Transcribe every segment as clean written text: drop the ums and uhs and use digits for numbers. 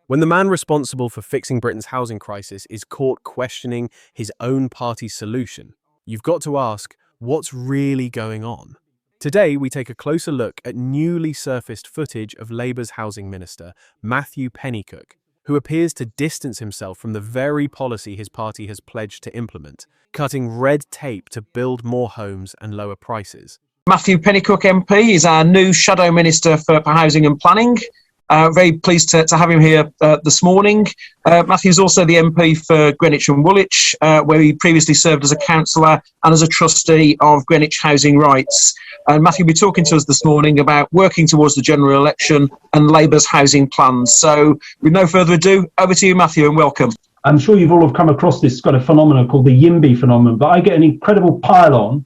When the man responsible for fixing Britain's housing crisis is caught questioning his own party's solution, you've got to ask, what's really going on? Today, we take a closer look at newly surfaced footage of Labour's housing minister, Matthew Pennycook, who appears to distance himself from the very policy his party has pledged to implement, cutting red tape to build more homes and lower prices. Matthew Pennycook MP is our new Shadow Minister for Housing and Planning. Very pleased to have him here this morning. Matthew's also the MP for Greenwich and Woolwich, where he previously served as a councillor and as a trustee of Greenwich Housing Rights. And Matthew will be talking to us this morning about working towards the general election and Labour's housing plans. So with no further ado, over to you, Matthew, and welcome. I'm sure you've all have come across this kind of phenomenon called the YIMBY phenomenon, but I get an incredible pile-on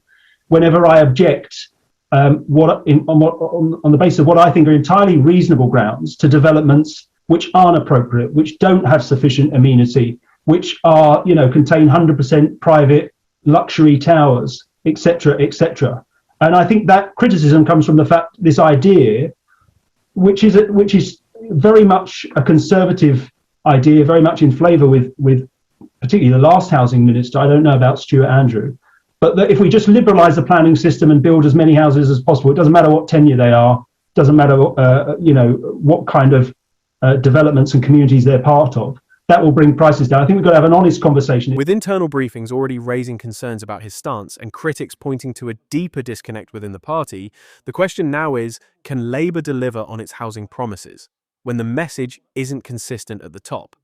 whenever I object on the basis of what I think are entirely reasonable grounds to developments which aren't appropriate, which don't have sufficient amenity, which are, contain 100% private luxury towers, etc., etc. And I think that criticism comes from the fact this idea, which is very much a conservative idea, very much in flavour with particularly the last housing minister. I don't know about Stuart Andrew. But that if we just liberalise the planning system and build as many houses as possible, it doesn't matter what tenure they are, doesn't matter what kind of developments and communities they're part of, that will bring prices down. I think we've got to have an honest conversation. With internal briefings already raising concerns about his stance and critics pointing to a deeper disconnect within the party, the question now is, can Labour deliver on its housing promises when the message isn't consistent at the top?